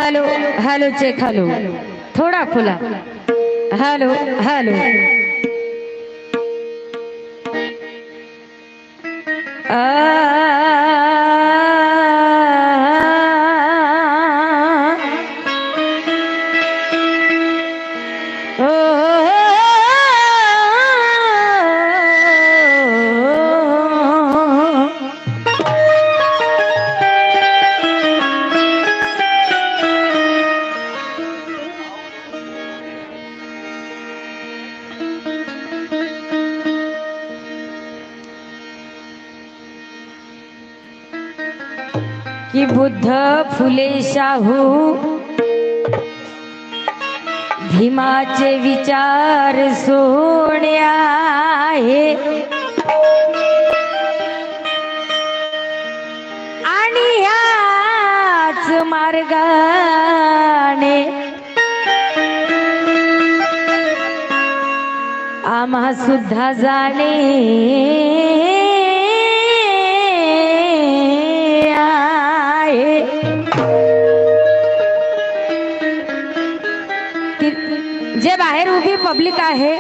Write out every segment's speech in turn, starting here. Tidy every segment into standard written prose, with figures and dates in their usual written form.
Hello hello check hello थोड़ा खुला hello hello कि बुद्ध फुले शाहू भीमाचे विचार सोहणे आहे आणि ह्याच मार्गाने आम्हा सुद्धा जाणे जे बाहेर उभी पब्लिक आहे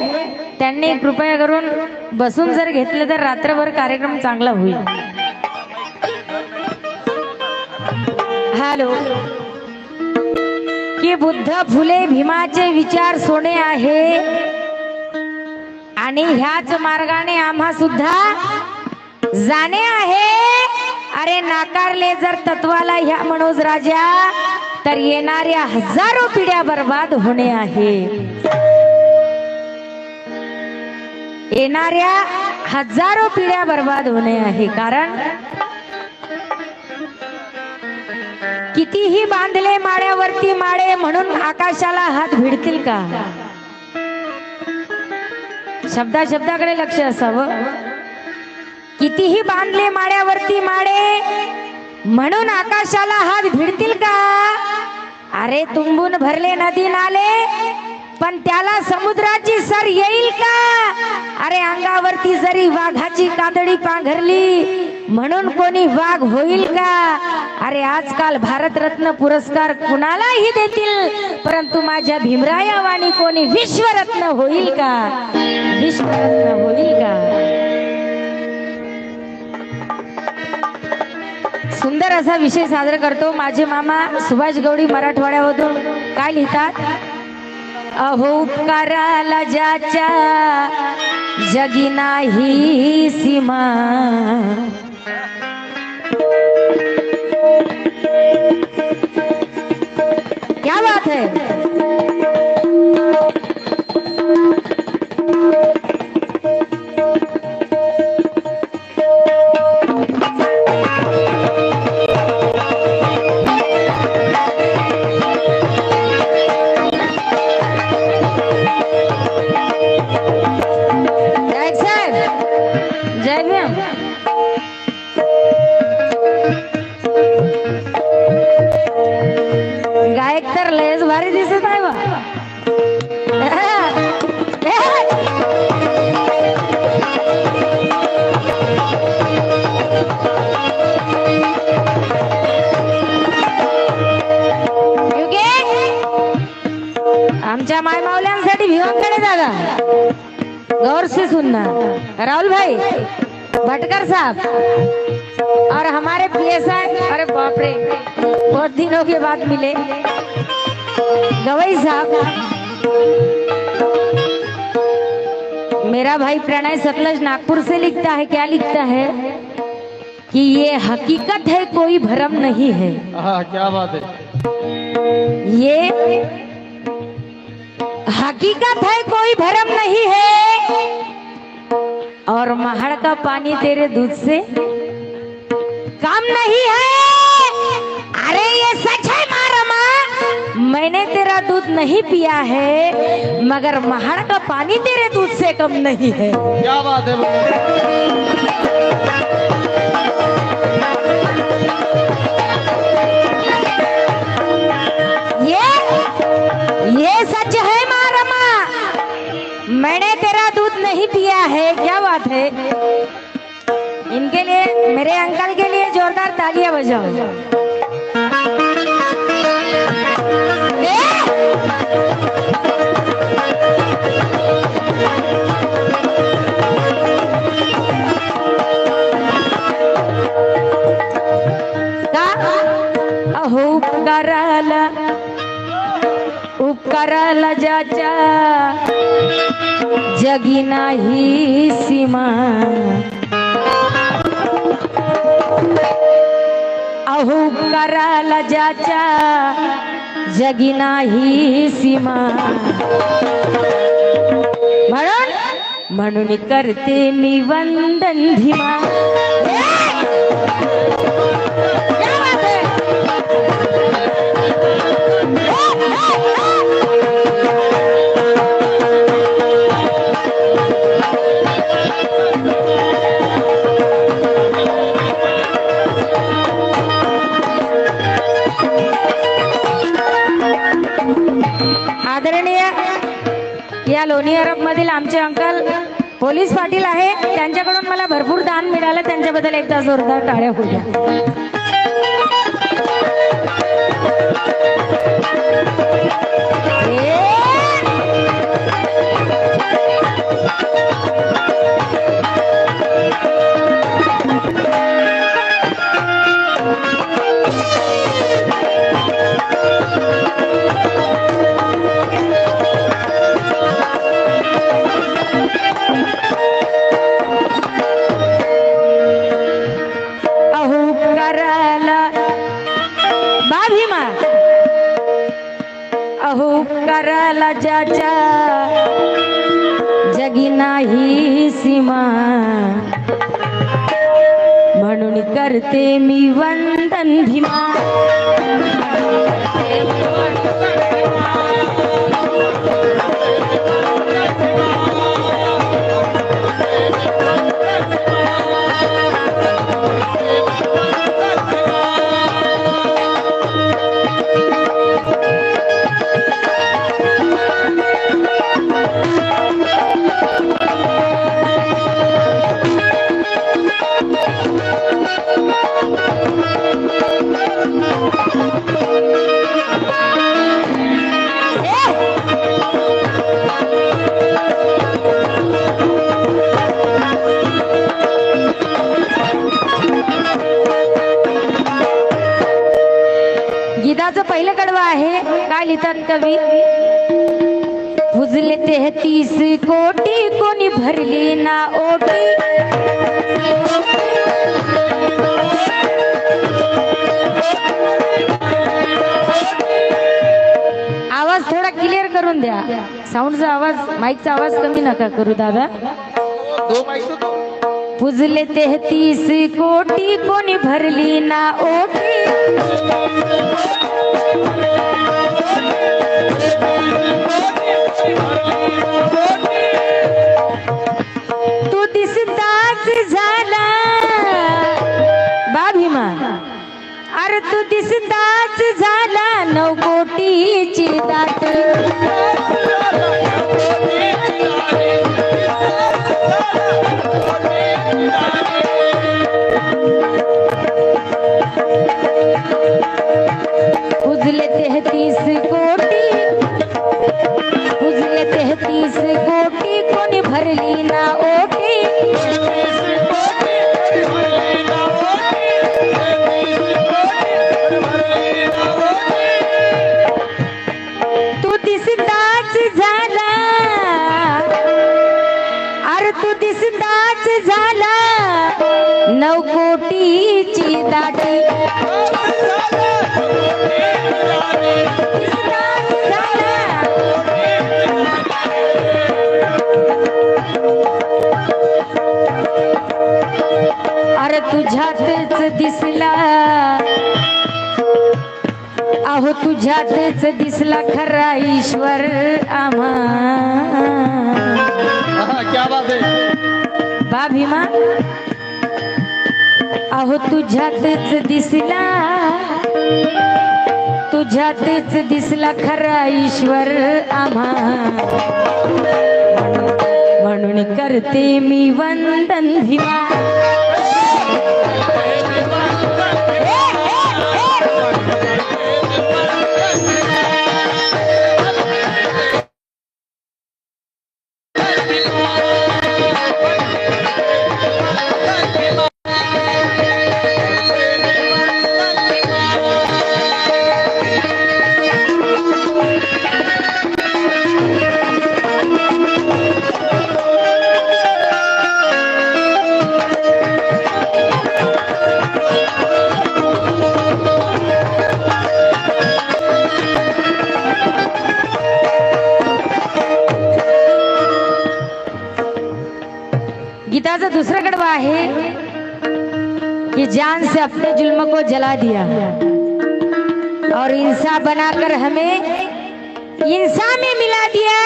त्यांनी कृपया करून बसून जर घेतलं तर रात्रभर कार्यक्रम चांगला होईल. हॅलो की बुद्ध फुले भीमाचे विचार सोने आहे आणि ह्याच मार्गाने आम्हा सुद्धा जाणे आहे. अरे नाकारले जर तत्वाला ह्या मनोज राजा तर येणाऱ्या हजारो पिढ्या बर्बाद होणे आहे. येणाऱ्या हजारो पिढ्या बर्बाद होणे आहे. कारण कितीही बांधले माळ्यावरती माळे म्हणून आकाशाला हात भिडतील का? शब्दाकडे लक्ष असावं. कितीही बांधले माळ्यावरती माळे म्हणून आकाशाला हात भिडतील का? अरे तुंबून भरले नदी नाले पण त्याला समुद्राची सर येईल का? अरे अंगावरती जरी वाघाची कातडी पांघरली म्हणून कोणी वाघ होईल का? अरे आजकाल भारतरत्न पुरस्कार कुणालाही देतील परंतु माझ्या भीमराया वाणी कोणी विश्वरत्न होईल का? विश्वरत्न होईल का? सुंदर असा विषय सादर करतो माझे मामा सुभाष गवडी मराठवाड्यामधून. काय लिहितात? अहो उपकाराला ज्याच्या जगी नाही सीमा क्या बात है. गायक तर लयच भारी दिसत आहे बा. आमच्या माय मावल्यांसाठी भिवंकडे जागा गौर से सुनना. राहुल भाई भटकर साहब और हमारे पीएसआई, अरे बाप रे बहुत दिनों के बाद मिले, गवई साहब. मेरा भाई प्रणय सतलज नागपुर से लिखता है. क्या लिखता है कि ये हकीकत है कोई भरम नहीं है. क्या बात है. ये हकीकत है कोई भरम नहीं है और महड़ का पानी तेरे दूध से काम नहीं है. अरे ये सच है मारमा, मैंने तेरा दूध नहीं पिया है मगर महड़ का पानी तेरे दूध से कम नहीं है. क्या बात है. ये सच है मारमा, मैंने तेरा दूध नहीं पिया है. क्या बात है. इनके लिए, मेरे अंकल के लिए जोरदार तालियां बजाओ. अहो उपकाराला ज्याच्या जगी नाही सीमा, अहो उपकाराला ज्याच्या जगी नाही सीमा, म्हणून करते मी वंदन धीमा. आदरणीय या लोणी अरब मधील आमचे अंकल पोलीस पाटील आहे, त्यांच्याकडून मला भरपूर दान मिळालं, त्यांच्याबद्दल एकदा जोरदार टाळ्या होत्या. अहो उपकाराला ज्याच्या जगी नाही सीमा, म्हणून करते मी वंदन भीमा. गीताचं पहिलं कडवं आहे. काय लिहितात कवी? पुजले 33 कोटी कोणी भरली ना ओटी, आवाज थोडा क्लिअर करून द्या. साऊंडचा आवाज, माईकचा आवाज कमी नका करू दादा. पुजले 33 कोटी कोणी भरली ना ओटी, तू दिसताच झाला बाभीमा, अरे तू दिसताच झाला 9 कोटीची दाटी. पुजले 33 कोटी, पुजले 33 कोटी कोणी भरली ना ओटी, तू दिसताच झाला, अरे तू दिसताच झाला 9 कोटीची दाटी. अरे तुझ्यातच दिसला, अहो तुझ्यातच दिसला खरा ईश्वर आम्हा. क्या बात है बा भीमा, अहो तुझ्यातच दिसला, तुझ्यातच दिसला खरा ईश्वर आम्हा, म्हणून करते मी वंदन भीमा. गढ़वा है कि जान से अपने जुल्म को जला दिया और इंसान बनाकर हमें इंसान में मिला दिया।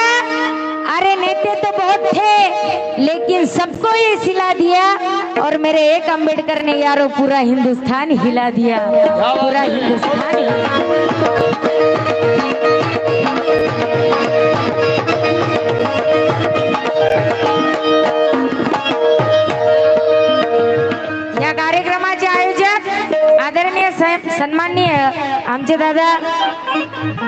अरे नेता तो बहुत थे लेकिन सबको ये सिला दिया और मेरे एक अम्बेडकर ने यारो पूरा हिंदुस्तान हिला दिया, पूरा हिंदुस्तान या कार्यक्रमाचे आयोजक आदरणीय सन्माननीय आमचे दादा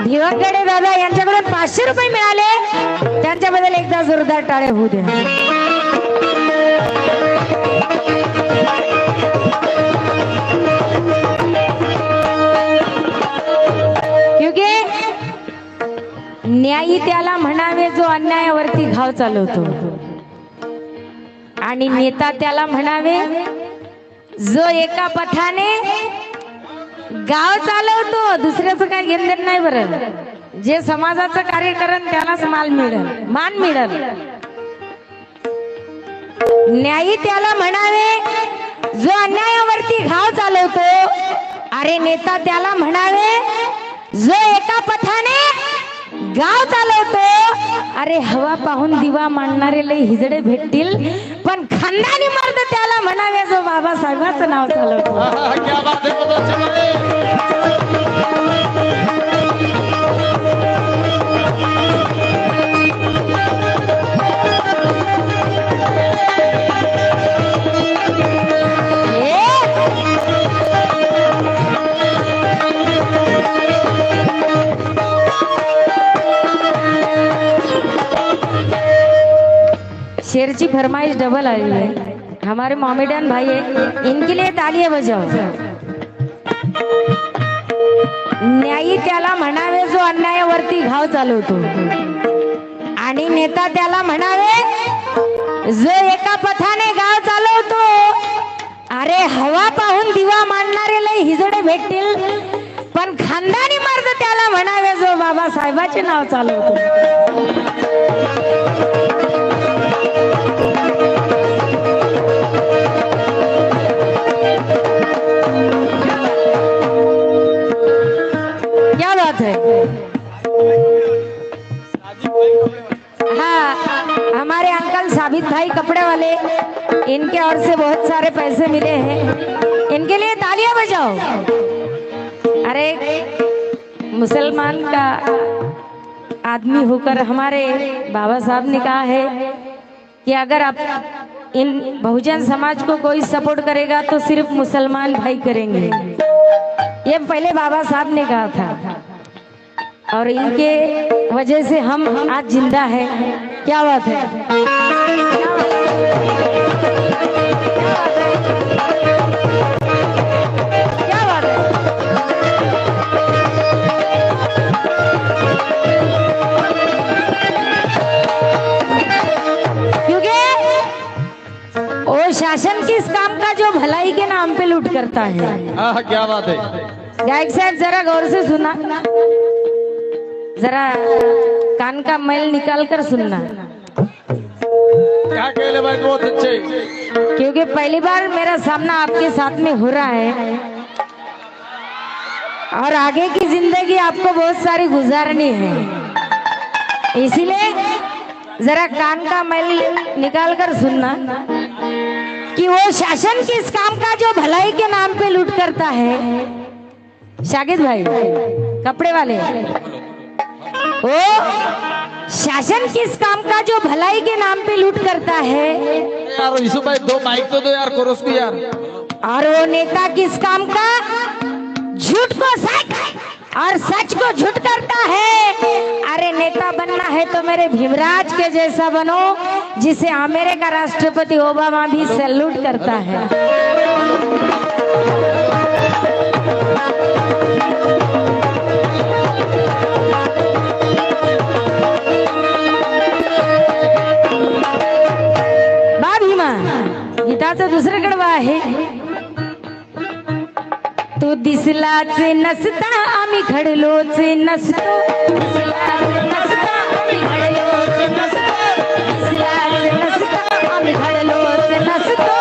भिवंगडे दादा यांच्याकडून 500 रुपये मिळाले, त्यांच्याबद्दल एकदा जोरदार टाळ्या होऊ द्या। क्योंकि न्यायी त्याला म्हणावे जो अन्यायावरती घाव चालवतो आणि नेता त्याला म्हणावे जो एका पथाने गाव चालवतो। दुसऱ्याचं काय घेणं नाही बरं, जे समाजाचं कार्य करण त्यालाच मान मिळेल। न्यायी त्याला म्हणावे जो अन्यायावरती घाव चालवतो, अरे नेता त्याला म्हणावे जो एका पथाने गाव चालवतो। अरे हवा पाहून दिवा मांडणारे लय हिजडे भेटतील, पण खानदानी मर्द त्याला म्हणावे जो बाबासाहेबांचं नाव चालवतो। क्या बात है, बहुत अच्छी बात है। शेर की फरमाइश डबल आई है, हमारे मोमेडियन भाई है, इनके लिए तालियां बजाओ। न्यायी त्याला म्हणावे जो अन्यायावरती घाव चालवतो आणि नेता त्याला म्हणावे जो एका पथाने गाव चालवतो। अरे हवा पाहून दिवा मांडणारे लय हिजडे भेटतील, पण खानदानी मर्द त्याला म्हणावे जो बाबासाहेबांचे नाव चालवतो। क्या बात है। हाँ, हमारे अंकल साबित भाई कपड़े वाले, इनके ओर से बहुत सारे पैसे मिले हैं, इनके लिए तालियां बजाओ। अरे मुसलमान का आदमी होकर हमारे बाबा साहब ने कहा है कि अगर आप इन बहुजन समाज को कोई सपोर्ट करेगा तो सिर्फ मुसलमान भाई करेंगे। ये पहले बाबा साहब ने कहा था और इनके वजह से हम आज जिंदा है। क्या बात है, क्या बात है। क्योंकि वो शासन किस काम का जो भलाई के नाम पे लूट करता है। क्या बात है। गायक साहब जरा गौर से सुनना, जरा कान का मैल निकाल कर सुनना। क्या कहले भाई, बहुत अच्छे। क्योंकि पहली बार मेरा सामना आपके साथ में हो रहा है और आगे की जिंदगी आपको बहुत सारी गुजारनी है, इसीलिए जरा कान का मैल निकाल कर सुनना कि वो शासन किस काम का जो भलाई के नाम पे लूट करता है। शागिद भाई कपड़े वाले, वो शासन किस काम का जो भलाई के नाम पे लूट करता है। यार यीशु भाई 2 माइक तो दो यार, कोरस को यार। और वो नेता किस काम का झूठ को सच और सच को झूठ करता है। अरे नेता बनना है तो मेरे भीमराज के जैसा बनो, जिसे अमेरिका राष्ट्रपति ओबामा भी सैल्यूट करता है। बा भीमा गीताचं दुसरं कडवं आहे। तू दिसलाच नसता आम्ही घडलोच नसतो, दिसलाच नसता आम्ही घडलोच नसतो, दिसलाच नसता आम्ही घडलोच नसतो।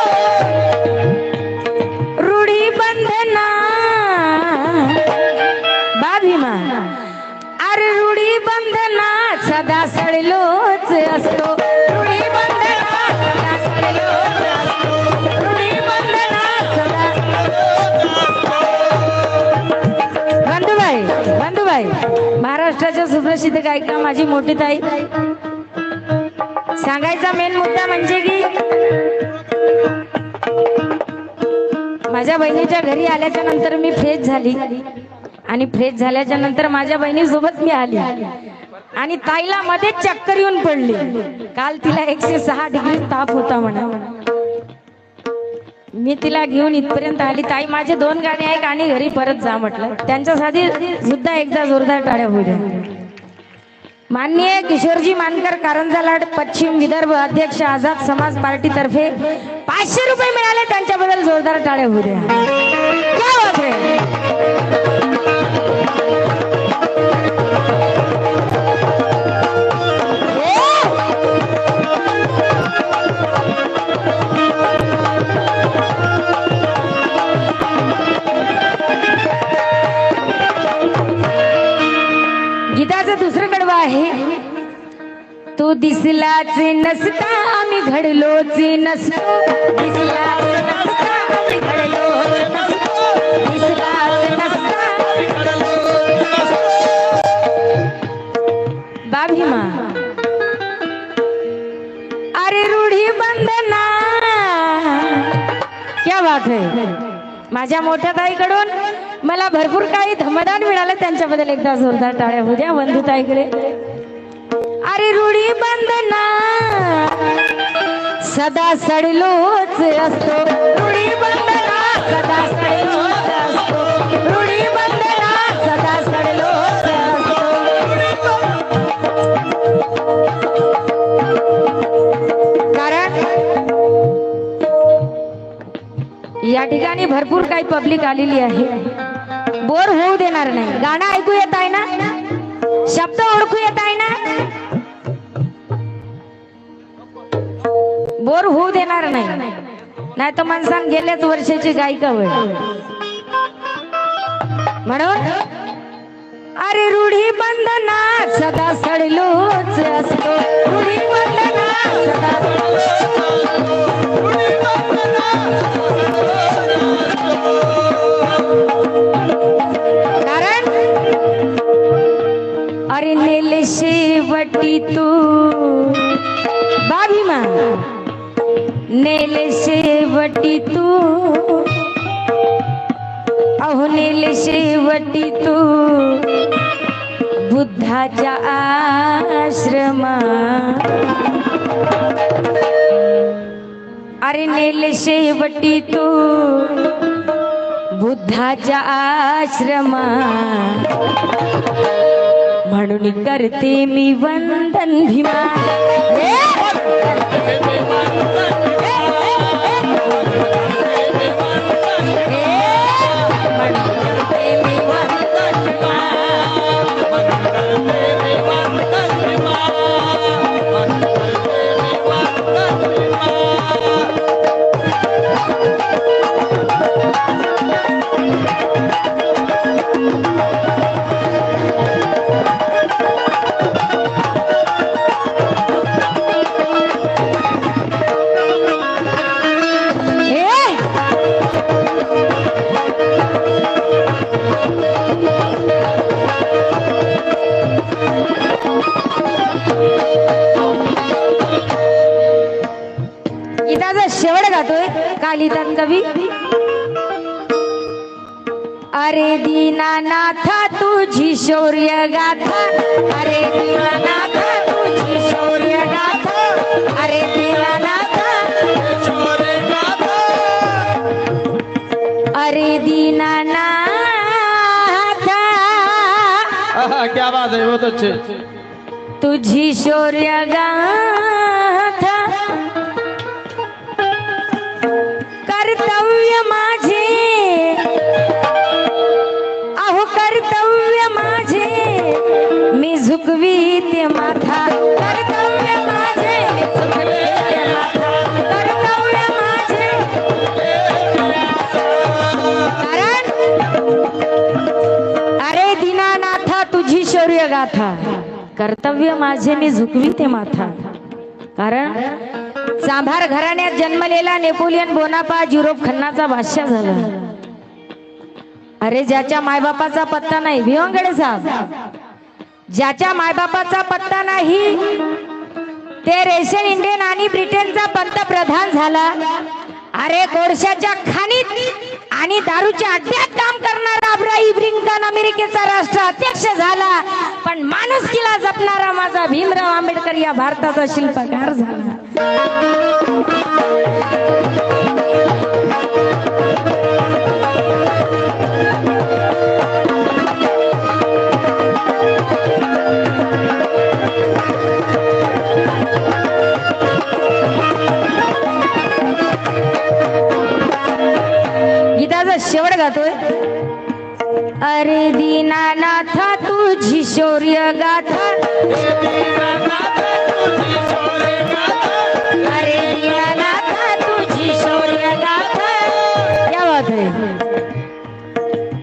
भीमा अरे रूढी बंधनात सदा सडलोच असतो रूढी बंधनात सदा सडलोच असतो रूढी बंधनात सदा बंधुबाई महाराष्ट्राच्या सुप्रसिद्ध गायिका माझी मोठी ताई सांगायचा मेन मुद्दा म्हणजे की माझ्या बहिणीच्या घरी आल्याच्या नंतर मी फ्रेश झाली आणि फ्रेश झाल्याच्या नंतर माझ्या बहिणीसोबत मी आली आणि ताईला मध्येच चक्कर येऊन पडली काल तिला 106 डिग्री ताप होता म्हणा मी तिला घेऊन इथपर्यंत आली ताई माझे 2 गाणे ऐक आणि घरी परत जा म्हटलं त्यांच्यासाठी सुद्धा एकदा जोरदार टाळ्या होऊ द्या माननीय किशोरजी मानकर कारंजा लाड पश्चिम विदर्भ अध्यक्ष आझाद समाज पार्टी तर्फे 500 रुपये मिळाले त्यांच्याबद्दल जोरदार टाळ्या होऊ द्या क्या बात है गीताचं दुसरं कडवं आहे तू दिसलाच नसता आम्ही घडलोच नसतो दिसलाच नसता आम्ही घडलोच नसतो दिसलाच नसता आम्ही घडलोच नसतो बाभीमा अरे रूढी बंधना क्या बात है माझ्या मोठ्या ताईकडून मला भरपूर काही धमदान मिळालं त्यांच्याबद्दल एकदा जोरदार टाळ्या होऊ द्या बंधुताईकडे अरे रूढी बंधना सदा सडलोच असतो रूढी बंधना सदा सडलोच असतो रूढी बंधना सदा सडलोच असतो कारण या ठिकाणी भरपूर काही पब्लिक आलेली आहे बोर होऊ देणार नाही गाणं ऐकू येत आहे ना शब्द ओळखू येत आहे ना बोर होऊ देणार नाही तर माणसां गेल्याच वर्षाची गायिका होय म्हणून अरे रूढी बंधना सदा सडलोच असतो रूढी बंधना सदा कारण अरे नेले शेवटी तू बाभीमा नेले शेवटी तू अहो नेले शेवटी तू बुद्धाच्या आश्रमा अरे नेले शेवटी तू बुद्धाच्या आश्रमा म्हणून करते मी वंदन भीमा गीताचा शेवट गातोय कालिदास कवी अरे दीनानाथा तुझी शौर्य गाथा अरे दीनानाथा तुझी शौर्य गाथा अरे दीनानाथा शौर्य गाथा अरे दीनानाथा क्या बात है बहुत अच्छे तुझी शौर्य गाथा कर्तव्य माझे अहो कर्तव्य माझे मी झुकवीते माथा कर्तव्य माझे मी झुकवीते माथा कर्तव्य माझे कारण अरे दिना शौर्य गाथा, कर्तव्य माझे मी झुकविते माथा. कारण चांभार घराण्यात जन्मलेला नेपोलियन बोनापार्ट युरोप खंडाचा बादशाह झाला. अरे ज्याच्या मायबापाचा पत्ता नाही, भिवंगडे साहेब, ज्याच्या मायबापाचा पत्ता नाही ते रेशन इंडियन आणि ब्रिटनचा पंतप्रधान झाला. अरे कोळशाच्या खाणीत आणि दारूच्या अड्ड्यात काम करणारा अब्राहिम लिंकन अमेरिकेचा राष्ट्राध्यक्ष झाला. पण माणुसकीला जपणारा माझा भीमराव आंबेडकर या भारताचा शिल्पकार झाला. गीताचा शेवट गातोय. अरे दीनानाथा तुझी शौर्य गाथा, अरे दीनानाथा तुझी शौर्य गाथा. क्या बात है.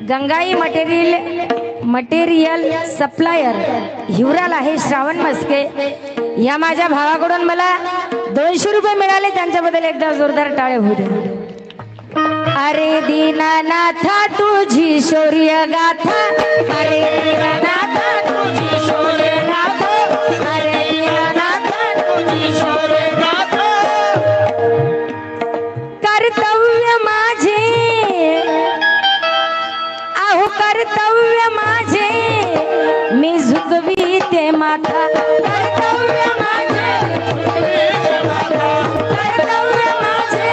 गंगाई मटेरियल सप्लायर हिवराल आहे श्रावण मस्के. या माझ्या भावाकडून मला 200 रुपये मिळाले, त्यांच्याबद्दल एकदा जोरदार टाळ्या होऊ द्या. अरे दीनानाथा तुझी शौर्य गाथा, अरे दीनानाथा तुझी शौर्य गाथा, अरे दीनानाथा तुझी शौर्य गाथा. कर्तव्य माझे, अहो कर्तव्य माझे मी झुकविते माथा. कर्तव्य माझे, कर्तव्य माझे.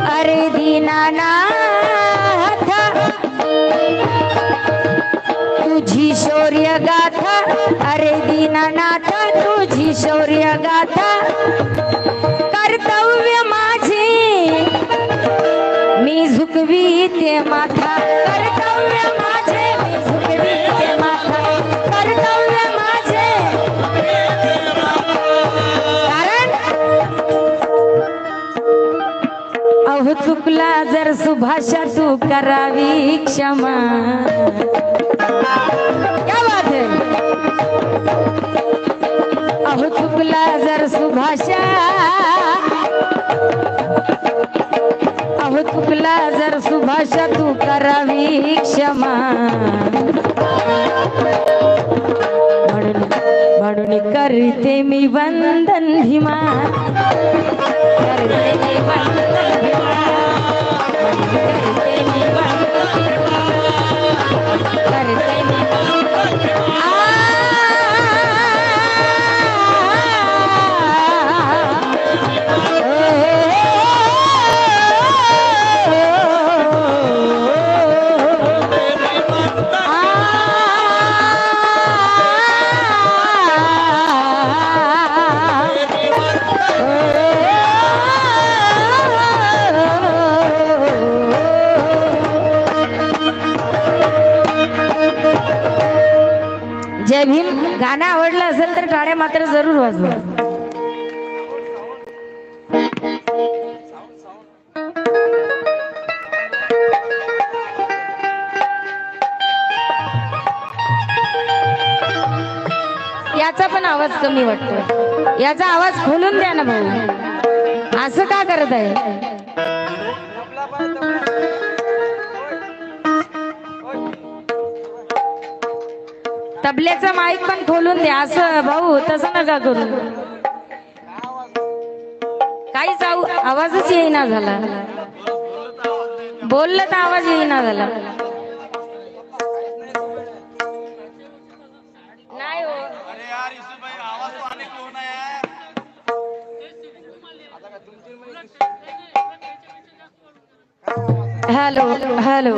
अरे दीनानाथ तुझी शौर्य गाथा, अरे दीनानाथ तुझी शौर्य गाथा. कर्तव्य माझे मी झुकविते माथा. कर्तव्य माझे मी झुकविते माथा. कर्तव्य माझे. कारण अहो चुकला जर सुभाषा तू करावी क्षमा. क्या बात है. अहो चुकला जर सुभाषा, अहो चुकला जर सुभाषा तू करावी क्षमा. म्हणून करते मी वंदन भीमा, करते मी वंदन भीमा, करते मी वंदन भीमा, करते मी जय भीम. गाणं आवडलं असेल तर टाळ्या मात्र जरूर वाजवा. याचा पण आवाज कमी वाटतो, याचा आवाज खोलून द्या ना भाऊ. असं का करत आहे. तबल्याचा माईक पण खोलून द्या. असं भाऊ तसं नका करू. काहीच आवाजच येईना झाला. बोललं तर आवाज येईना झाला. नाही हो. Hello hello.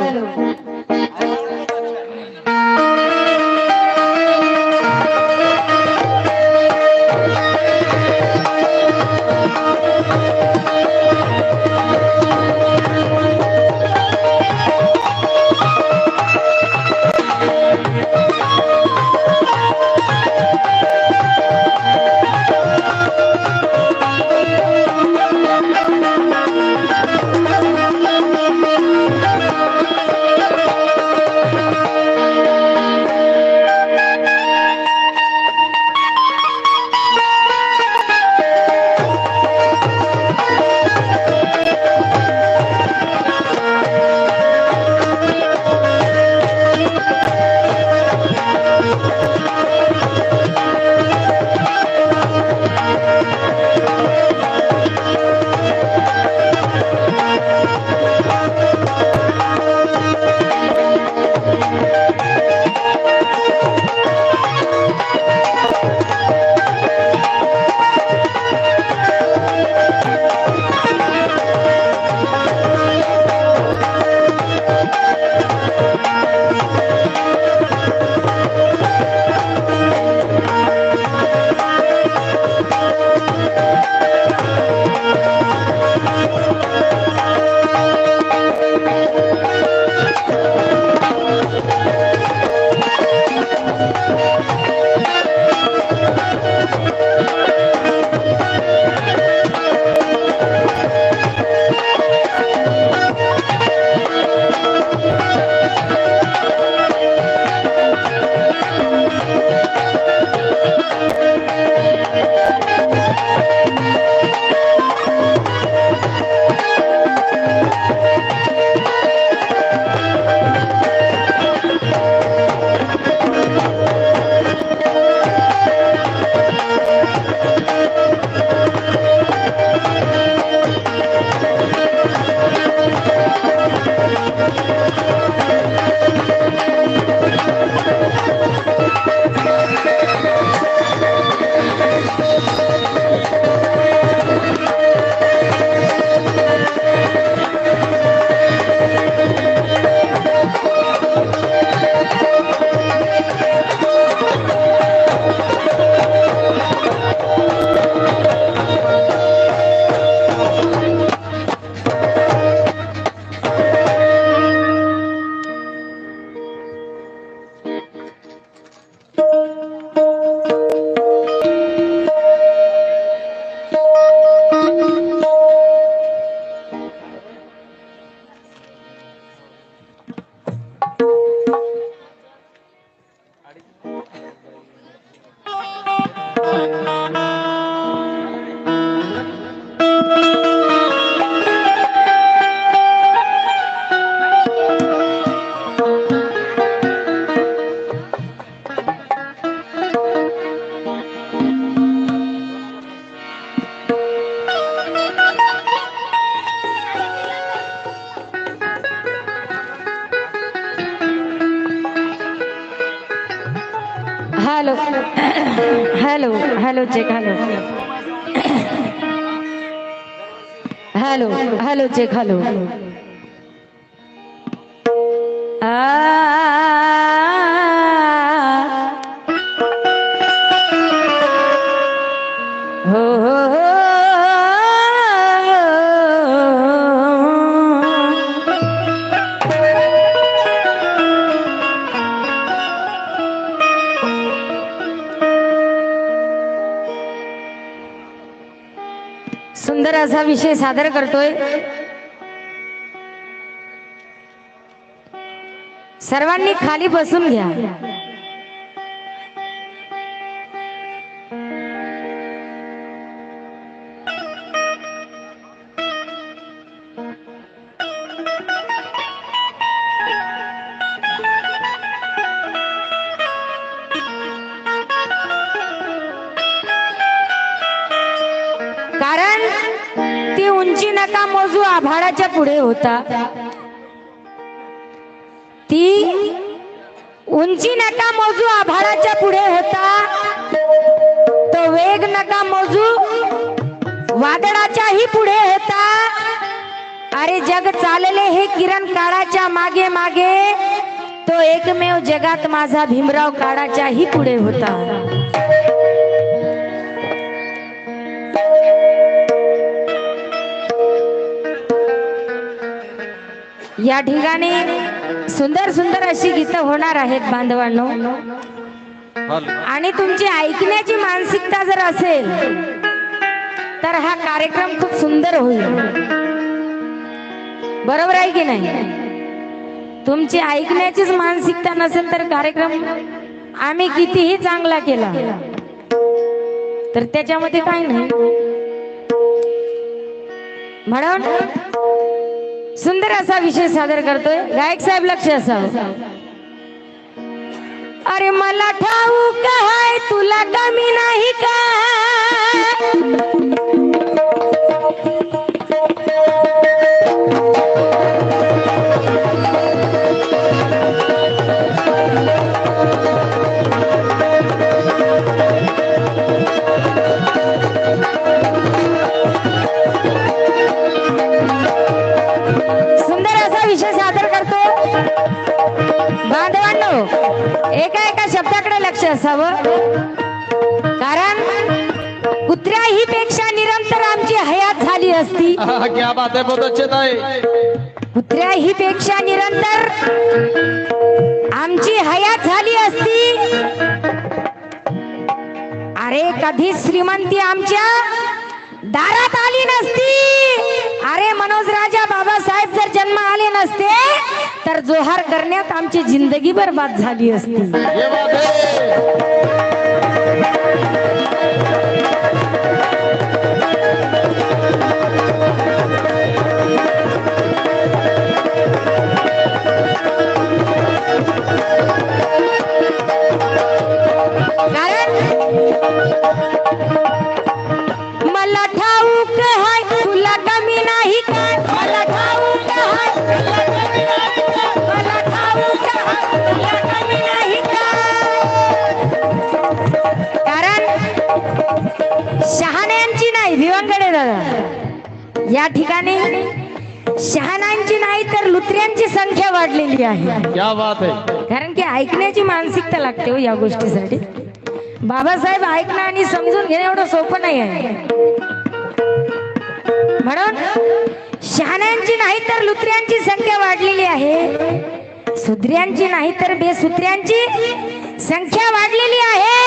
Hello hello hello check hello hello hello check hello हो हो हो सुंदर असा विषय सादर करतोय. सर्वांनी खाली बसून घ्या. कारण ती उंची नका मोजू आभाळाच्या पुढे होता. ती उंची नका मोजू आभाळाच्या पुढे होता. तो वेग नका मोजू वादळाच्याही पुढे होता. अरे जग चालले हे किरण काळाच्या मागे मागे. तो एकमेव जगात माझा भीमराव काळाच्याही पुढे होता. या ठिकाणी सुंदर सुंदर अशी गीतं होणार आहेत बांधवांनो. आणि तुमची ऐकण्याची मानसिकता जर असेल तर हा कार्यक्रम खूप सुंदर होईल. बरोबर आहे की नाही? तुमची ऐकण्याचीच मानसिकता नसेल तर कार्यक्रम आम्ही कितीही चांगला केला तर त्याच्यामध्ये काही नाही. म्हणून सुंदर असा विषय सादर करतोय. गायक साहेब लक्ष असावं. अरे मला ठाऊक आहे तुला कमी नाही का. विषय सादर करतो. बांधवांनो एका एका शब्दाकडे लक्ष असावं. कारण कुत्र्याही पेक्षा निरंतर आमची हयात झाली असती. क्या बात है, बहुत अच्छे ताई. कुत्र्याही पेक्षा निरंतर आमची हयात झाली असती. अरे कधी श्रीमंती आमच्या दारात आली नसती. अरे मनोज राजा बाबासाहेब जर जन्म आले नसते तर जोहार करण्यात आमची जिंदगी बर्बाद झाली असती. कारण मला ठाऊक आहे तुला कमी नाही काय. मला ठाऊक आहे तुला कमी नाही. या ठिकाणी शहाण्यांची नाही तर लुत्र्यांची संख्या वाढलेली आहे. क्या बात है. कारण की ऐकण्याची मानसिकता लागते हो या गोष्टीसाठी. बाबासाहेब ऐकणं आणि समजून घेणं एवढं सोपं नाही आहे. म्हणून शहाण्यांची नाही तर लुत्र्यांची संख्या वाढलेली आहे. सुद्र्यांची नाही तर बेसूत्र्यांची संख्या वाढलेली आहे.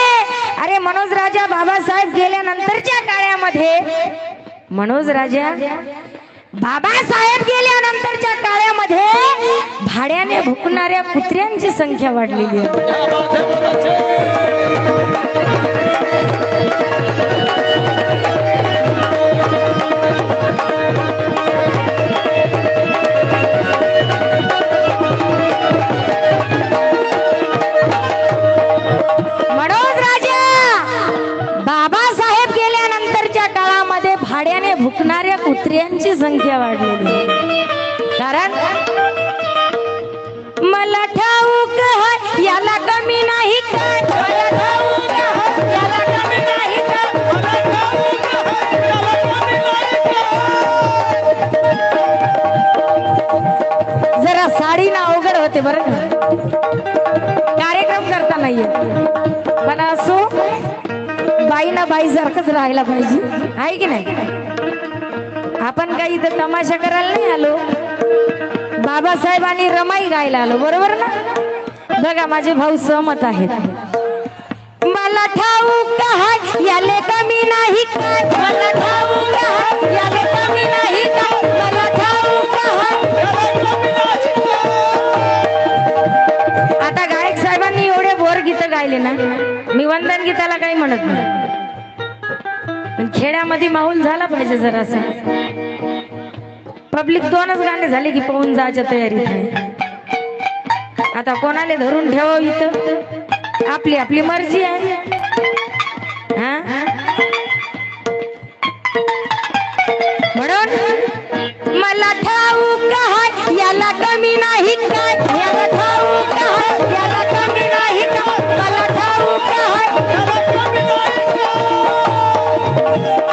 अरे मनोज राजा बाबासाहेब गेल्यानंतरच्या काळामध्ये गेल्यानंतरच्या काळामध्ये भाड्याने भुकणाऱ्या कुत्र्यांची संख्या वाढलेली आहे. क्या बात है, बहुत मनोज राजा बाबासाहेब गेल्यानंतरच्या काळामध्ये भाड्याने भुकणाऱ्या कुत्र्यांची संख्या वाढलेली आहे. कारण मला ठाऊक आहे याला कमी नाही काय, मला ठाऊक आहे याला कमी नाही काय, मला ठाऊक आहे याला कमी नाही काय. जरा साडी ना अवघड होते बरं का. कार्यक्रम करता नाहीये पण असो बाईना बाई सारखंच राहायला पाहिजे आहे की नाही. आपण काही इथं तमाशा करायला नाही आलो. बाबासाहेब आणि रमाई गायला आलो बरोबर ना. बघा माझे भाऊ सहमत आहेत. मला ठाऊक आहे याले कमी नाही काय, मला ठाऊक आहे याले कमी नाही काय, मला ठाऊक आहे याले कमी नाही काय. आता गायक साहेबांनी एवढे बोर गीत गायले ना, मी वंदन गीताला काही म्हणत नाही. पण खेड्यामध्ये माहोल झाला पाहिजे जरासा. पब्लिक दोनच गाणे झाले की पाहून जायच्या तयारीत आहे. आता कोणाला धरून ठेवावं इथं आपली आपली मर्जी आहे. हा म्हणून मला ठाऊक आहे याला कमी नाही काय, याला ठाऊक आहे याला कमी नाही काय, मला ठाऊक आहे याला कमी नाही काय.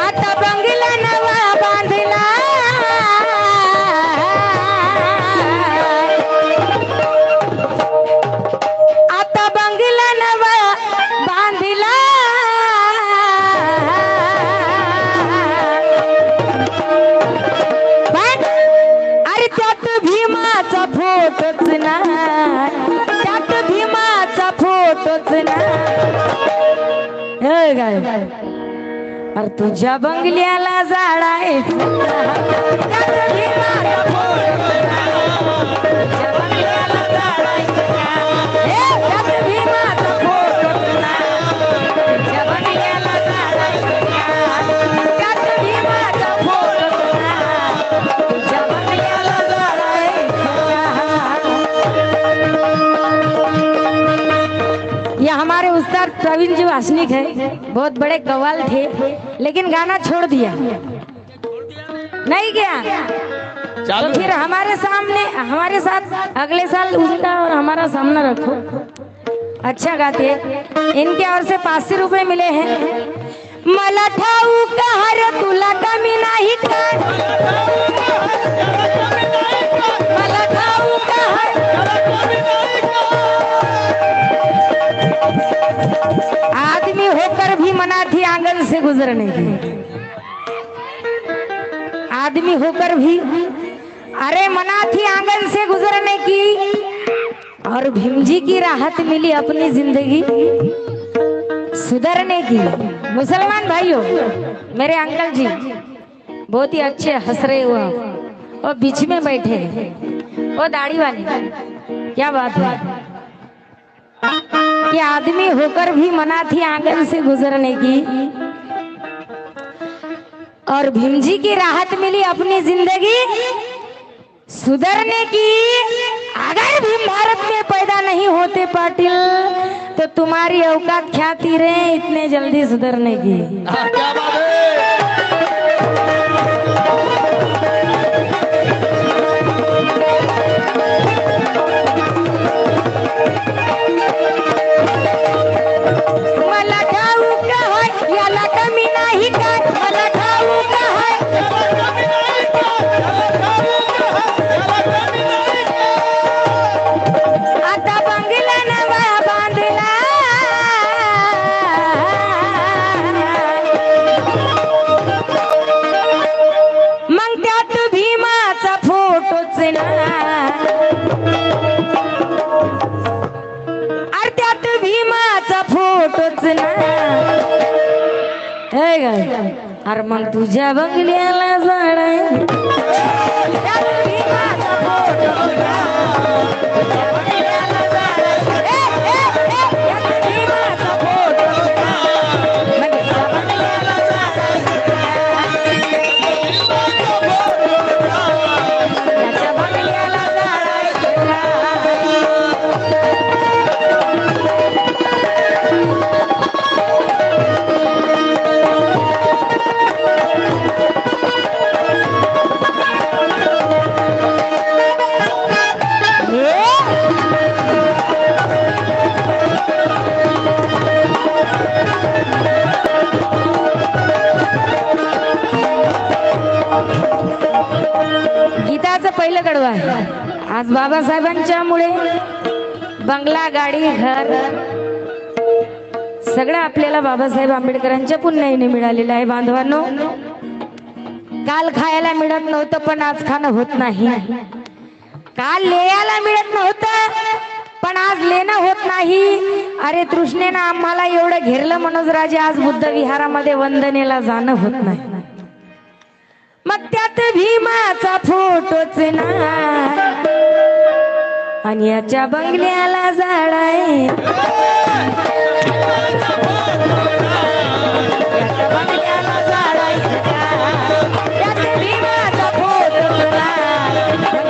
आता बंगला नवा बांधला, आता बंगला नवा बांधला. पण अरे त्यात भीमाचा फोटोच नाही, त्यात भीमाचा फोटोच नाही काय. अरे तुझ्या बंगल्याला जाळाय त्यात भीमाचा फोटोच नाही, तुझ्या बंगल्याला जाळायचं का, त्यात भीमाचा फोटोच नाही, तुझ्या बंगल्याला जाळायचं का, त्यात भीमाचा फोटोच नाही, तुझ्या बंगल्याला जाळायचं का. ये हमारे उस्ताद प्रवीण जी वासनिक है, बहुत बड़े कव्वाल थे लेकिन गाना छोड़ दिया नहीं क्या. तो फिर हमारे सामने हमारे साथ अगले साल उनका और हमारा सामना रखो. अच्छा गाते हैं. इनके ओर से 500 रुपए मिले हैं. मला ठाऊक हर तुला कमी नाही काय, मला ठाऊक हर आदमी होकर भी मना थी आंगन से गुजरने की. आदमी होकर भी अरे मना थी आंगन से गुजरने की, और भीम जी की राहत मिली अपनी जिंदगी सुधरने की. मुसलमान भाइयों, मेरे अंकल जी बहुत ही अच्छे हंस रहे हुआ और बीच में बैठे वो दाढ़ी वाले. क्या बात है कि आदमी होकर भी मना थी आंगन से गुजरने की, और भीम जी की राहत मिली अपनी जिंदगी सुधरने की. अगर भीम भारत में पैदा नहीं होते पाटिल तो तुम्हारी औकात क्या थी रे इतने जल्दी सुधरने की. क्या बात है. मला ठाऊक आहे याला कमी नाही काय, मला ठाऊक आहे याला कमी नाही आता बंगला नवा बांधला मग त्यात भीमाचा फोटोच ना अरे त्यात भीमाचा फोटोच ना हे ग अरे मग तुझ्या बंगल्याला जाणार त्यात भीमाचा फोटोच ना तुझ्या बंगल्याला जाणार त्यात भीमाचा फोटोच ना मग तुझ्या बंगल्याला त्याच्या बंगल्याला जाणार गीताचं पहिलं कडवं आहे आज बाबासाहेबांच्या मुळे बंगला गाडी घर सगळं आपल्याला बाबासाहेब आंबेडकरांच्या पुण्याईने मिळालेलं आहे बांधवांनो. काल खायला मिळत नव्हतं पण आज खाणं होत नाही. काल लेयाला मिळत नव्हतं पण आज लेणं होत नाही. अरे तृष्णेनं आम्हाला एवढं घेरलं मनोजराजे आज बुद्ध विहारामध्ये वंदनेला जाणं होत नाही. मग त्यात भीमाचा फोटोच ना आणि याच्या बंगल्याला झाड आहे बंगल्याला झाड आहे त्यात भीमाचा फोटोच ना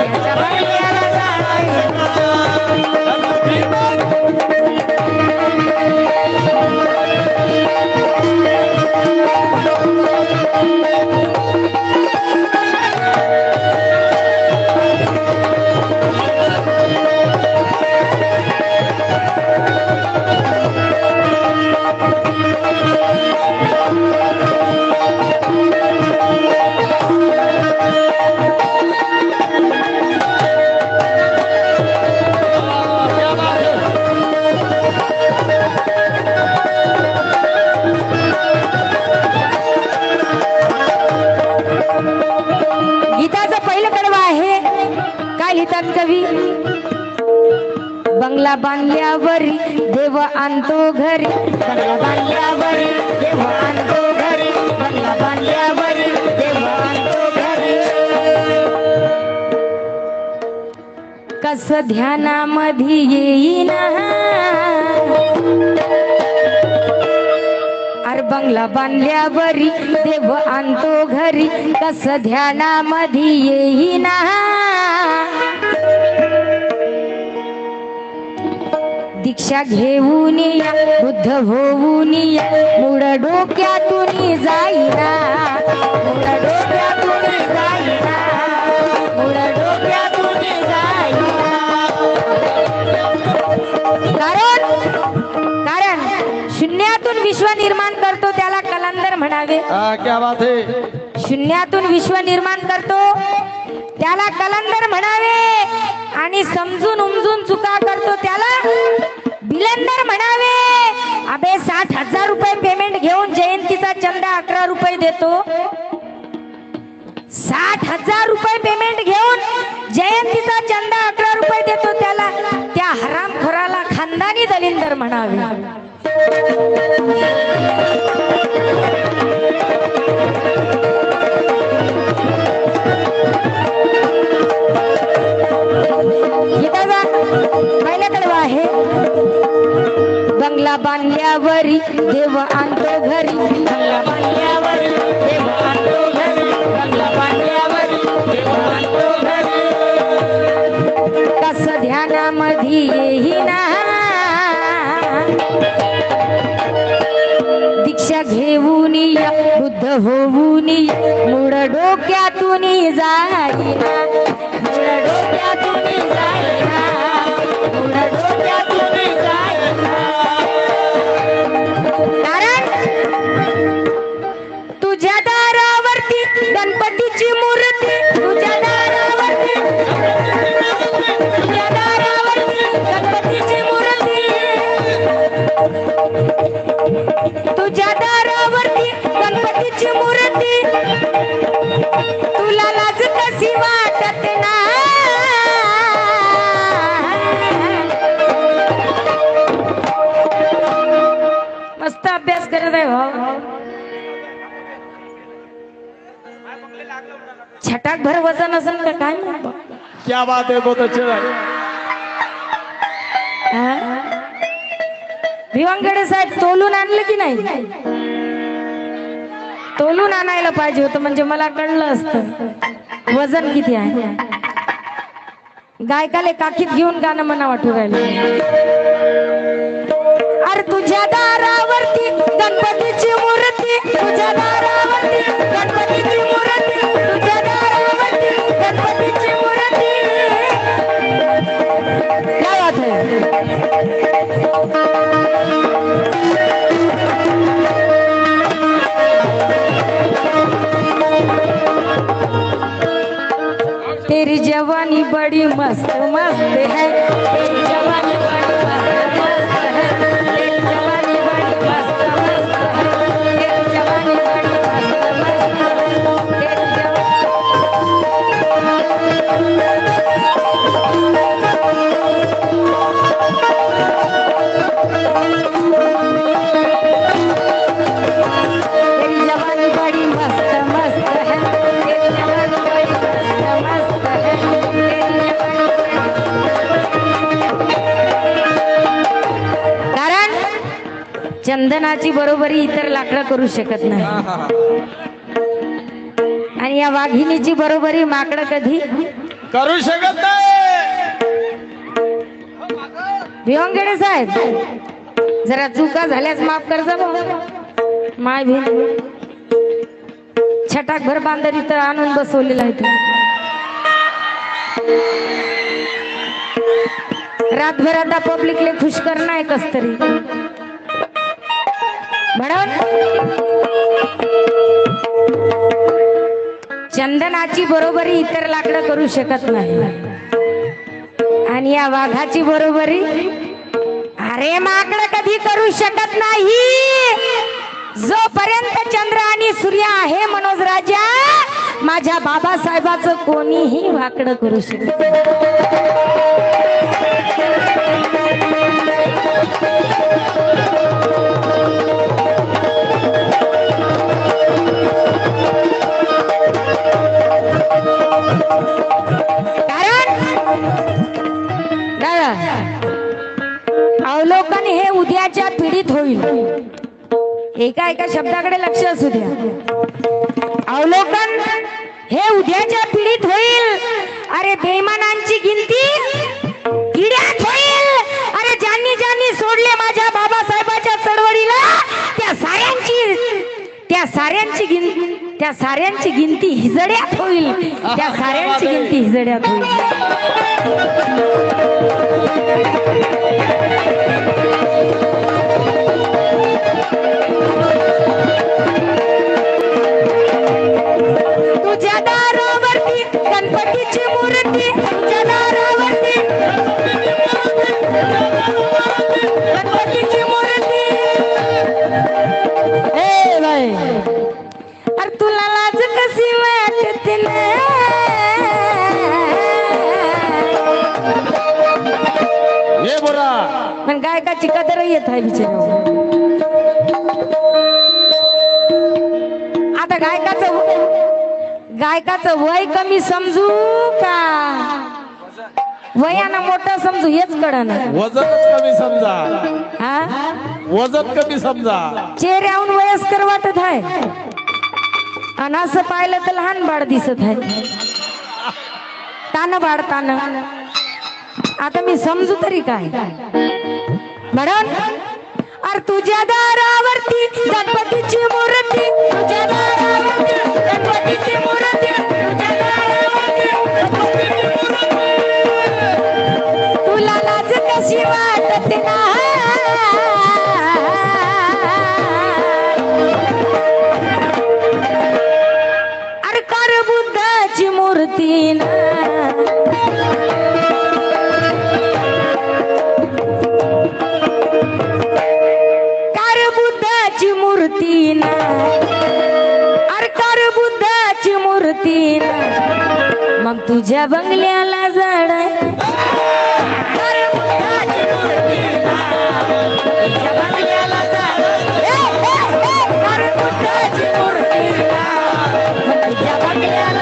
याच्या बंगल्याला झाड आहे कवी बंगला बांधल्यावरी देव आणतो घरी बंगला बांधल्यावरी देव आणतो घरी बंगला बांधल्यावरी देव आणतो घरी कस ध्यानामध्ये येईना अरे बंगला बांधल्यावरी देव आणतो घरी कस ध्यानामध्ये येईना दीक्षा घेऊन या बुद्ध होऊन या मूळ डोक्यातून जाईना मूळ डोक्यातून जाईना मूळ डोक्यातून जाईना कारण शून्यातून विश्व निर्माण करतो त्याला कलांदर म्हणावे. क्या बात है. शून्यातून विश्व निर्माण करतो त्याला कलंदर म्हणावे आणि समजून उमजून चुका करतो त्याला बिलंदर म्हणावे. अबे 60,000 रुपये पेमेंट घेऊन जयंतीचा चंदा 11 रुपये देतो. 60,000 रुपये पेमेंट घेऊन जयंतीचा चंदा 11 रुपये देतो त्याला त्या हरामखोराला खानदानी दलिंदर म्हणावे. आहे बंगला बांधल्यावरी देव आणतो घरी बंगला बांधल्यावरी देव आणतो घरी बंगला बांधल्यावरी देव आणतो घरी कस ध्यानामध्ये येईना दीक्षा घेऊन या बुद्ध होऊन या मूळ डोक्यातून जाईना मूळ डोक्यातून जाईना मूळ डोक्यातून जाईना. कारण तुझ्या दारावरती गणपतीची मूर्ती छटाक भर वजन असेल का काय माहित बा. क्या बात है, बहुत अच्छे भाई. हा? भिवंगडे साहेब तोलून आणलं की नाही? तोलून आणायला पाहिजे होतं म्हणजे मला कळलं असतं वजन किती आहे. गायकाले काकीत घेऊन गाणं म्हणा वाटू राहिलं. अरे तुझ्या दारावरती गणपतीची मूर्ती, तुझ्या दारावरती गणपतीची मूर्ती, तुझ्या दारावरती गणपतीची मूर्ती. काय बात है. तेरी जवानी बड़ी मस्त मस्त है, तेरी जवानी बड़ी मस्त मस्त है, तेरी जवानी बड़ी मस्त मस्त है, तेरी जवानी बड़ी मस्त मस्त है, तेरी जवानी बड़ी मस्त मस्त है, तेरी जवानी बड़ी मस्त मस्त है, तेरी कारण चंदनाची बरोबरी इतर लाकडं करू शकत नाही आणि या वाघिणीची बरोबरी माकडं कधी करू शकत नाही. भिवंगडे साहेब जरा चुका झाल्यास माफ कर जा माय भी छटाक भर बांधरी तर आणून बसवलेला आहे तू. रातभर आता पब्लिकले खुश करणं आहे कस तरी म्हणून चंदनाची बरोबरी इतर लाकडं करू शकत नाही आणि या वाघाची बरोबरी अरे माकडं कधी करू शकत नाही. जोपर्यंत चंद्र आणि सूर्य आहे मनोज राजा माझ्या बाबासाहेबाचं कोणीही वाकडं करू शकत अवलोकन हे उद्याच्या पिढीत होईल. एका एका शब्दाकडे लक्ष असू द्या. अवलोकन हे उद्याच्या पिढीत होईल. अरे बेईमानांची गिनती किड्यात होईल. अरे ज्यांनी ज्यांनी सोडले माझ्या बाबासाहेबाच्या चळवळीला त्या साऱ्यांची गिनती हिजड्यात होईल. त्या साऱ्यांची गिनती हिजड्यात होईल. तुझ्या दारावरती गणपतीची मूर्ती, तुझ्या दारावरती गणपतीची मूर्ती. ए बाई अरे तुला लाज कशी वाटते ना. ये बोला पण गायकाची कदर येत आहे बिचारा. आता गायकाचं वय कमी समजू का वयानं मोठं समजू हेच कळना. वजनच कमी समजा, हा वजन कमी समजा. चेहऱ्याहून वयस्कर वाटत आहे आणि असं पाहिलं तर लहान बाळ दिसत आहे. तान बाळ तान. आता मी समजू तरी काय म्हणून अरे तुझ्या दारावरती गणपतीची मूर्ती, तुझ्या दारावरती गणपतीची मूर्ती, तुझ्या दारावरती गणपतीची मूर्ती. तुला लाज कशी वाटते ना. अरे कर बुद्धाची मूर्ती ना. मूर्ती ना. अरे कर बुद्धाची मूर्ती ना. मग तुझ्या बंगल्याला झाड कर बुद्धाची मूर्ती ना. तुझ्या बंगल्याला झाड कर बुद्धाची मूर्ती ना. मग तुझ्या बंगल्याला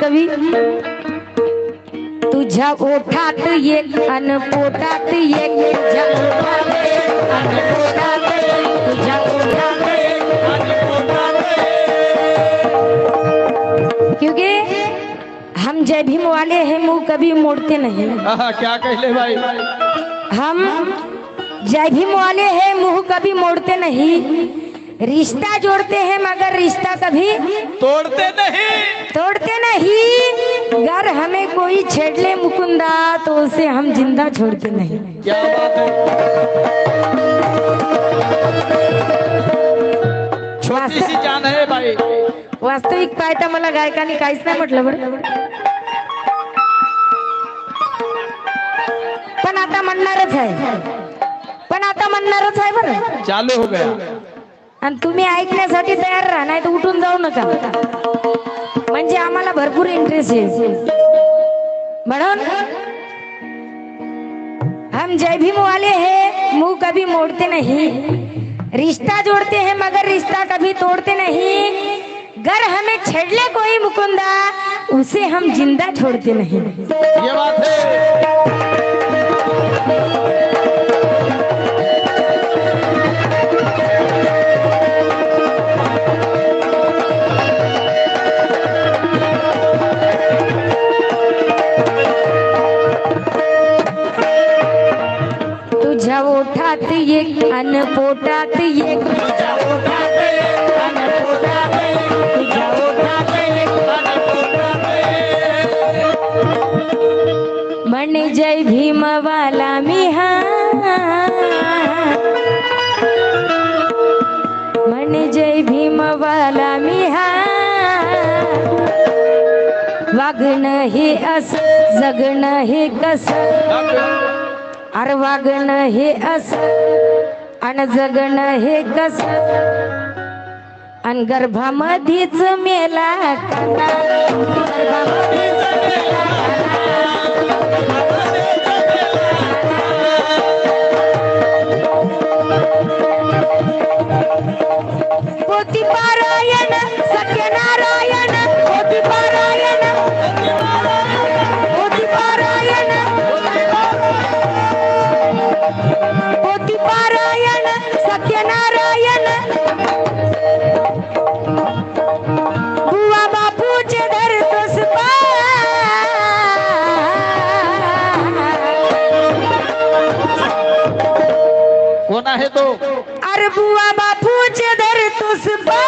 कवी तुझ्या ओठात एक अन पोटात एक तुझ्या ओठात एक अन पोटात एक तुझ्या ओठात एक। क्योंकि हम जय भीम वाले हैं मुंह कभी मोड़ते नहीं। क्या कहले भाई? हम जय भीम वाले हैं मुंह कभी मोड़ते नहीं। रिश्ता जोड़ते हैं मगर रिश्ता कभी तोड़ते नहीं। तोड़ते नहीं। अगर हमें कोई छेड़ ले मुकुंदा तो उसे हम जिंदा छोड़ते नहीं। क्या बात है? छोटी सी जान है भाई। वास्तविक पाहता मला गायकाने काहीच नाही म्हटलं बरं, पण आता म्हणणारच आहे, पण आता म्हणणारच आहे बरं। चालू हो गया। आणि तुम्ही ऐकण्यासाठी तयार राहा, नाही तर उठून जाऊ नका, म्हणजे आम्हाला भरपूर इंटरेस्ट आहे। म्हणून हम जय भीम वाले हैं मुंह कभी मोड़ते नहीं। रिश्ता जोड़ते हैं मगर रिश्ता कभी तोड़ते नहीं। अगर हमें छेड़ ले कोई मुकुंदा उसे हम जिंदा छोड़ते नहीं। ये बात है। तुझ्या ओठात एक अन पोटात एक तुझ्या ओठात एक अन पोटात एक तुझ्या ओठात एक अन पोटात एक। म्हणे जय भीम वाला मी हा, म्हणे जय भीम वाला मी हा। वागणं हे असं जगणं हे कसं, अरे वागणं हे असं आणि जगणं हे कसं, आणि गर्भामध्येच मेला काना, गर्भामध्येच मेला पोथी पारायण सत्यनारायण, पोथी पारायण पोथी पारायण पोथी पारायण सत्यनारायण। बुवा बापूचे धरतोस पाय, कौन आहे तो? अरे बुवा बापूचे धरतोस पाय।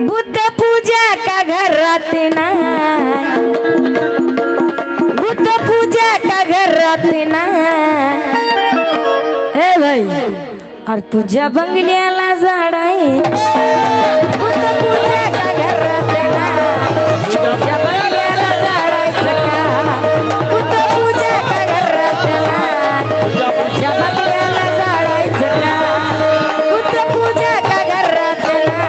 बुद्ध पूजा का घर राहते ना, बुद्ध पूजा का घर राहते ना। हे भाई और तुझ्या बंगल्याला झाड आहे, बुद्ध पूजा का घर राहते ना, तुझ्या बंगल्याला झाड आहे का, बुद्ध पूजा का घर राहते ना, तुझ्या बंगल्याला झाड आहे का, बुद्ध पूजा का घर राहते ना।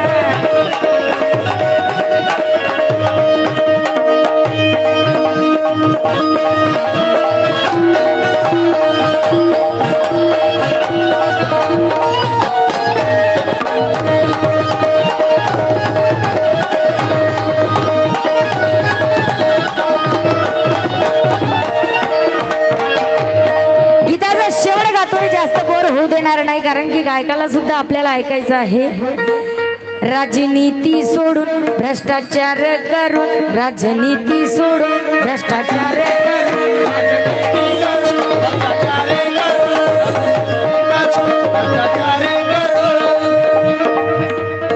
गीताचा शेवट गातोय, जास्त बोर होऊ देणार नाही, कारण की गायकाला सुद्धा आपल्याला ऐकायचं आहे। राजनीती सोडून भ्रष्टाचार करून, राजनीती सोडून भ्रष्टाचार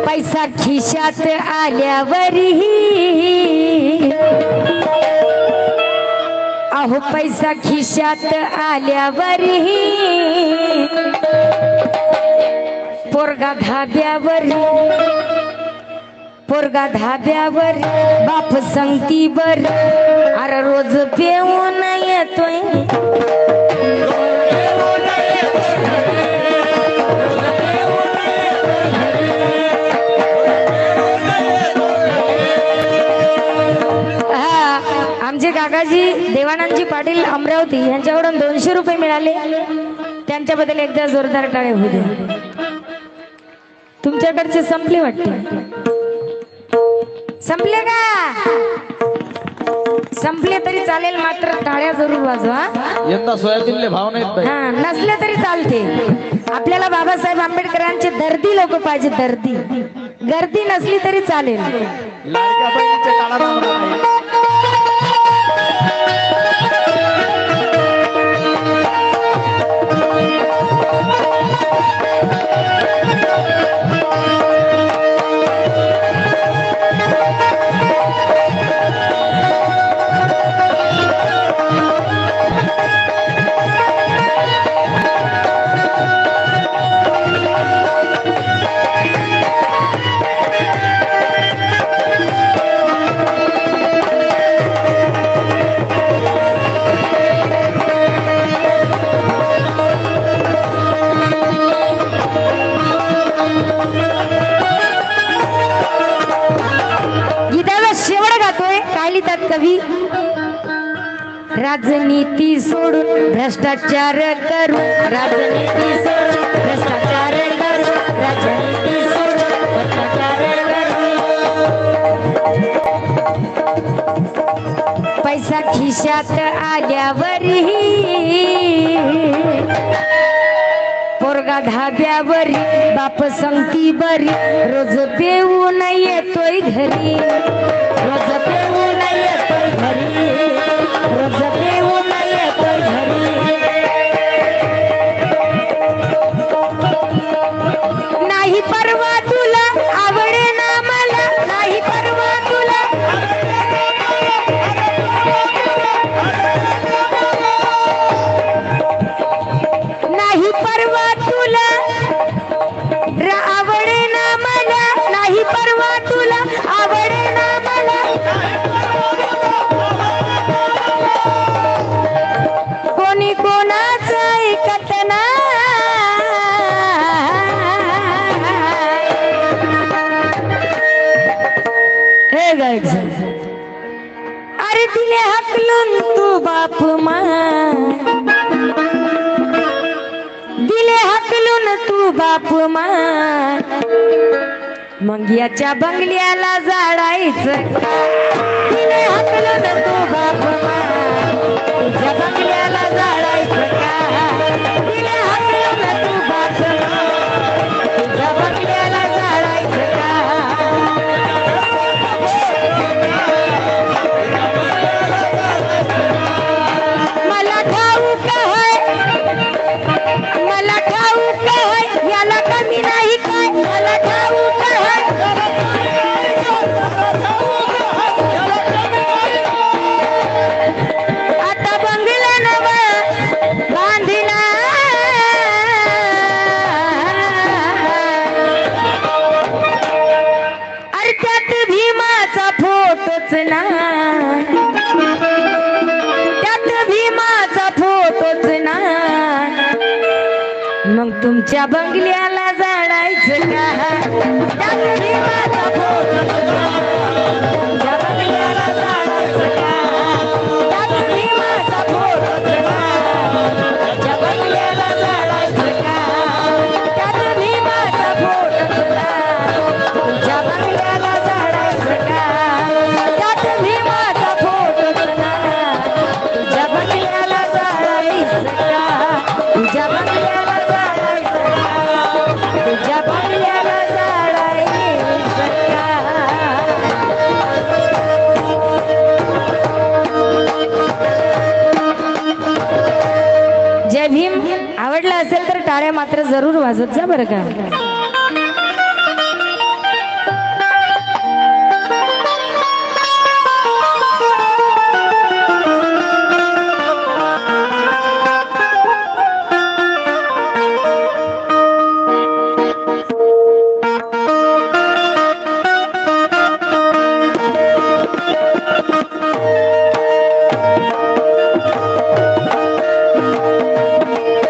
पैसा खिशात आल्यावरही, अहो पैसा खिशात आल्यावरही, पोरगा धाब्यावर, पोरगा धाब्यावर बाप संगतीवर, अरे रोज पेऊन येतोय, आमचे काकाजी देवानंदजी पाटील अमरावती यांच्याकडून 200 रुपये मिळाले, त्यांच्याबद्दल एकदा जोरदार टाळ्या होऊ द्या। तुमच्याकडचे संपले वाटते. संपले का? संपले तरी चालेल, मात्र टाळ्या जरूर वाजवा. यंदा सोयाबीनले भाव नाहीत बाई. हा, नसले तरी चालते. आपल्याला बाबासाहेब आंबेडकरांचे दर्दी लोक पाहिजे, दर्दी. गर्दी नसली तरी चालेल. लाडक्या बहिणीचे काळा नाव नाही. गीताला शेवट गातोय. काय लिहितात कवी? राजनीती सोडून भ्रष्टाचार करू, राजनीती सोडून भ्रष्टाचार करू, राजनीती सोडून भ्रष्टाचार करू. पैसा खिशात आल्यावरही पोरगा धाब्यावरी, बाप संगती बरी, रोज पेऊन येतोय घरी, रोज पेऊन येतोय घरी, रोज पेऊन येतोय घरी. नाही परवा तुला आवडे ना मला, नाही परवा तुला, नाही परवा तुला आवडे ना मला, नाही परवा तुला आवडे ना मला. कोणी कोणाचं ऐकत हे गायक. अरे दिले हकलून तू बाप मा, दिले हकलून तू बाप मा, मग याच्या बंगल्याला जाडायचं. दिले हकलून तू बाप मा, तुझ्या बंगल्याला जाडायचं का? दिले हकलून तू बाप मा, तुझ्या बंगल्याला जाडायचं का? मला ठाऊक आहे, मला ठाऊक आहे, याला कमी नाही काय, मला ठाऊक आहे. आता बंगला नवा बांधिला, अरे त्यात भीमाचा फोटोच ना, त्यात भीमाचा फोटोच ना, मग तुमच्या बंगल्याला जाडायचं का? त्यात भीमाचा फोटोच ना, तुमच्या बंगल्याला जाडायचं का? त्यात भीमाचा फोटोच ना, तुमच्या बंगल्याला जाडायचं का? त्यात भीमाचा फोटोच ना, तुमच्या बंगल्याला जाडायचं का? त्यात भीमाचा फोटोच ना, तुझ्या बंगल्याला जाडायचं का? तुझ्या बंगल्याला जाडायचं का? तुझ्या बंगल्याला जाडायचं का? जय भीम. आवडलं असेल तर टाळ्या मात्र जरूर वाजत जा बरं का.